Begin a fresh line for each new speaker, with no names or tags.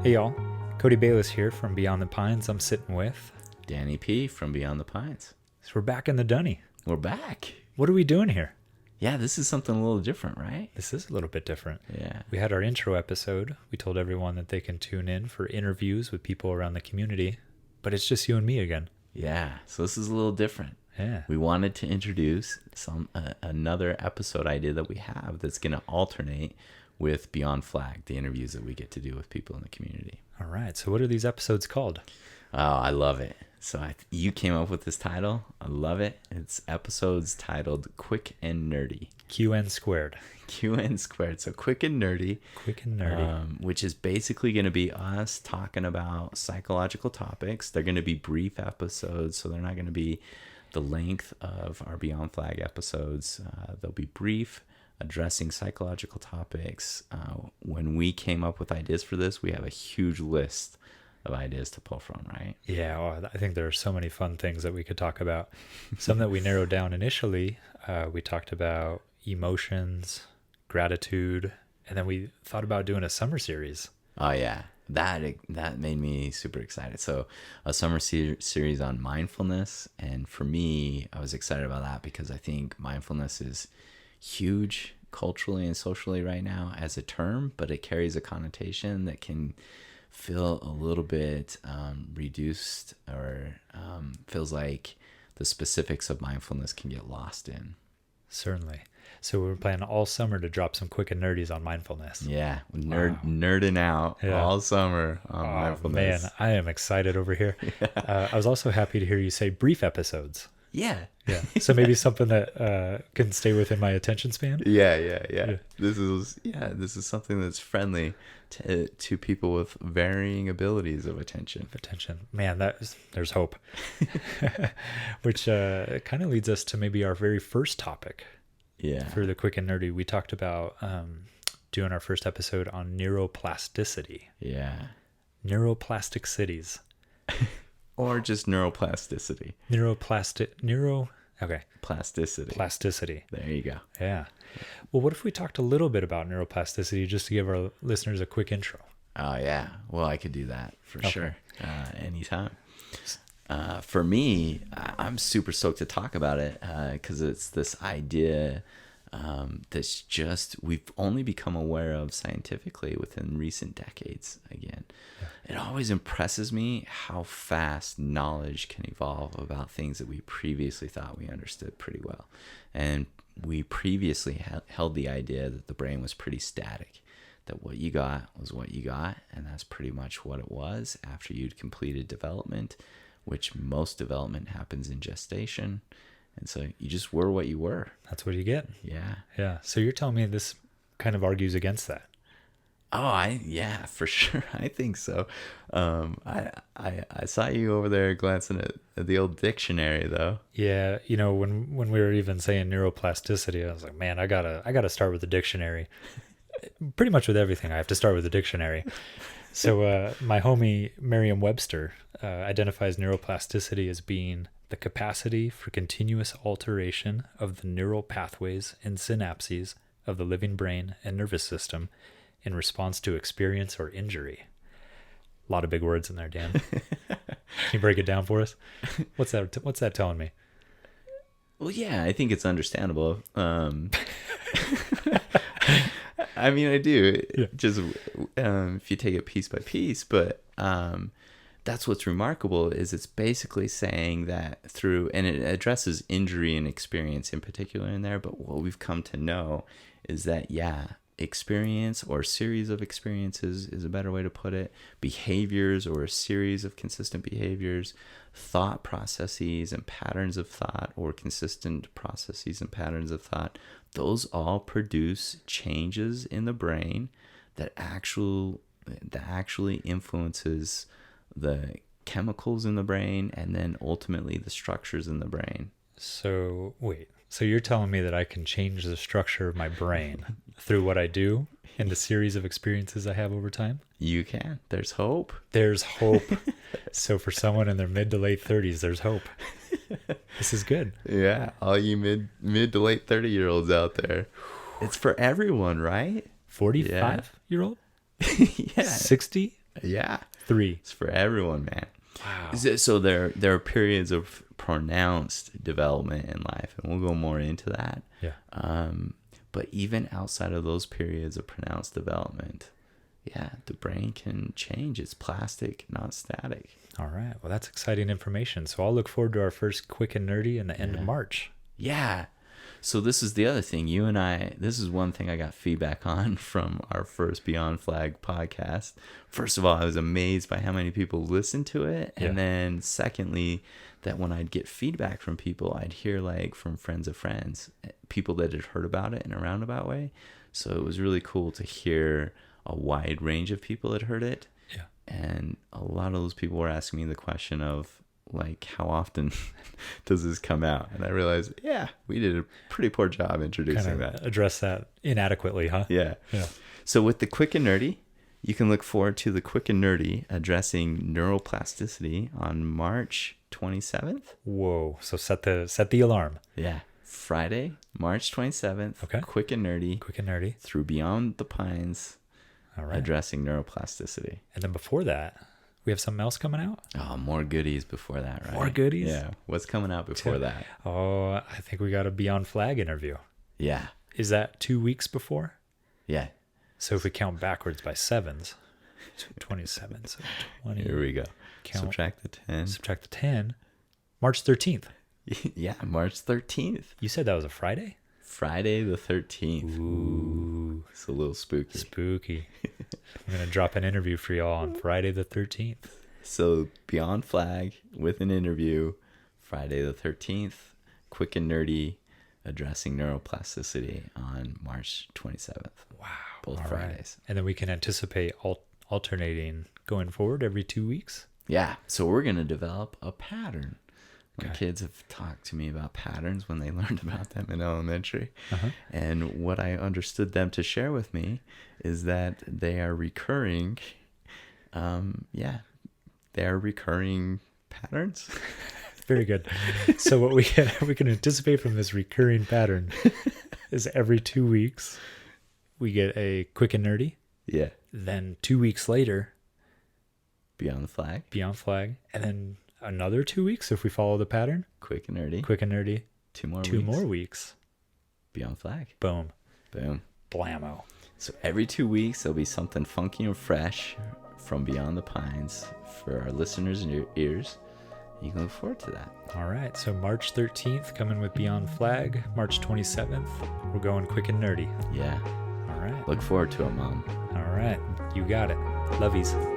Hey y'all, Cody Bayless here from Beyond the Pines. I'm sitting with
Danny P from Beyond the Pines.
So we're back in the dunny.
We're back.
What are we doing here?
Yeah, this is something a little different, right?
This is a little bit different.
Yeah.
We had our intro episode. We told everyone that they can tune in for interviews with people around the community, but it's just you and me again.
Yeah, so this is a little different.
Yeah.
We wanted to introduce another episode idea that we have that's going to alternate with Beyond Flag, the interviews that we get to do with people in the community.
All right. So what are these episodes called?
Oh, I love it. So you came up with this title. I love it. It's episodes titled Quick and Nerdy.
QN squared.
QN squared. So Quick and Nerdy.
Quick and nerdy.
Which is basically going to be us talking about psychological topics. They're going to be brief episodes, so they're not going to be the length of our Beyond Flag episodes. They'll be brief, addressing psychological topics. When we came up with ideas for this, we have a huge list of ideas to pull from, right?
Yeah, I think there are so many fun things that we could talk about. Some that we narrowed down initially, we talked about emotions, gratitude, and then we thought about doing a summer series.
Oh yeah, that made me super excited. So a summer series on mindfulness, and for me, I was excited about that because I think mindfulness is huge culturally and socially right now as a term, but it carries a connotation that can feel a little bit reduced, or feels like the specifics of mindfulness can get lost in.
Certainly. So we're planning all summer to drop some quick and nerdies on mindfulness.
Yeah, nerding out all summer on mindfulness.
Man, I am excited over here. I was also happy to hear you say brief episodes.
Yeah.
So maybe something that can stay within my attention span.
Yeah. This is something that's friendly to people with varying abilities of attention.
Man, there's hope. Which kind of leads us to maybe our very first topic.
Yeah.
For the quick and nerdy, we talked about doing our first episode on neuroplasticity.
Yeah.
Neuroplastic cities.
Or just neuroplasticity. Plasticity. There you go.
Yeah. Well, what if we talked a little bit about neuroplasticity just to give our listeners a quick intro?
Oh, yeah. Well, I could do that for sure. Anytime. For me, I'm super stoked to talk about it because it's this idea that's just we've only become aware of scientifically within recent decades again. Yeah. It always impresses me how fast knowledge can evolve about things that we previously thought we understood pretty well. And we previously held the idea that the brain was pretty static, that what you got was what you got, and that's pretty much what it was after you'd completed development, which most development happens in gestation. And so you just were what you were.
That's what you get.
Yeah.
So you're telling me this kind of argues against that?
Oh, yeah, for sure. I think so. I saw you over there glancing at the old dictionary, though.
Yeah, when we were even saying neuroplasticity, I was like, man, I gotta start with the dictionary. Pretty much with everything, I have to start with the dictionary. So my homie Merriam-Webster identifies neuroplasticity as being the capacity for continuous alteration of the neural pathways and synapses of the living brain and nervous system in response to experience or injury. A lot of big words in there, Dan. Can you break it down for us? What's that telling me?
Well, yeah, I think it's understandable. I mean, I do. Yeah. Just if you take it piece by piece, but that's what's remarkable is it's basically saying that and it addresses injury and experience in particular in there, but what we've come to know is that, experience or series of experiences is a better way to put it, behaviors or a series of consistent behaviors, thought processes and patterns of thought or consistent processes and patterns of thought, those all produce changes in the brain that actually influences the chemicals in the brain and then ultimately the structures in the brain.
So wait, so you're telling me that I can change the structure of my brain through what I do in the series of experiences I have over time?
You can. There's hope.
There's hope. So for someone in their mid to late 30s, there's hope. This is good.
Yeah, all you mid to late 30-year-olds out there. It's for everyone, right?
45-year-old?
Yeah.
60?
Yeah.
3.
It's for everyone, man.
Wow.
So there are periods of pronounced development in life, and we'll go more into that.
Yeah.
But even outside of those periods of pronounced development, yeah, the brain can change. It's plastic, not static.
All right. Well, that's exciting information. So I'll look forward to our first Quick and Nerdy in the end of March.
Yeah. So this is the other thing. You and I, this is one thing I got feedback on from our first Beyond Flag podcast. First of all, I was amazed by how many people listened to it.
Yeah.
And then secondly, that when I'd get feedback from people, I'd hear like from friends of friends, people that had heard about it in a roundabout way. So it was really cool to hear a wide range of people that heard it.
Yeah.
And a lot of those people were asking me the question of, like, how often does this come out? And I realized, yeah, we did a pretty poor job introducing that.
Address that inadequately, huh?
Yeah. So with the Quick and Nerdy, you can look forward to the Quick and Nerdy addressing neuroplasticity on March 27th.
Whoa. So set the alarm.
Yeah. Friday, March 27th.
Okay.
Quick and Nerdy.
Quick and Nerdy.
Through Beyond the Pines.
All right.
Addressing neuroplasticity.
And then before that, we have something else coming out?
Oh, more goodies before that, right?
More goodies?
Yeah. What's coming out before that?
Oh, I think we got a Beyond Flag interview.
Yeah.
Is that 2 weeks before?
Yeah.
So if we count backwards by sevens, 27, so 20.
Here we go.
Count,
Subtract the 10.
subtract the 10. March 13th.
Yeah, March 13th.
You said that was a Friday?
Friday the 13th.
Ooh.
It's a little spooky.
Spooky. I'm going to drop an interview for y'all on Friday the 13th.
So Beyond Flag with an interview, Friday the 13th. Quick and Nerdy addressing neuroplasticity on March 27th.
Wow.
Both
All
Fridays.
Right. And then we can anticipate alternating going forward every 2 weeks.
Yeah. So we're going to develop a pattern. My
Okay.
kids have talked to me about patterns when they learned about them in elementary.
Uh-huh.
And what I understood them to share with me is that they are recurring. They are recurring patterns.
Very good. So what we can anticipate from this recurring pattern is every 2 weeks we get a Quick and Nerdy.
Yeah.
Then 2 weeks later,
Beyond the Flag.
Beyond Flag. And then another 2 weeks if we follow the pattern.
Quick and Nerdy.
Quick and Nerdy.
2 more
Two
weeks.
more weeks.
Beyond Flag.
Boom.
Boom.
Blammo.
So every 2 weeks there'll be something funky and fresh from Beyond the Pines for our listeners in your ears. You can look forward to that.
All right. So March 13th coming with Beyond Flag. March 27th, we're going Quick and Nerdy.
Yeah.
All right.
Look forward to it, Mom.
All right. You got it. Lovies.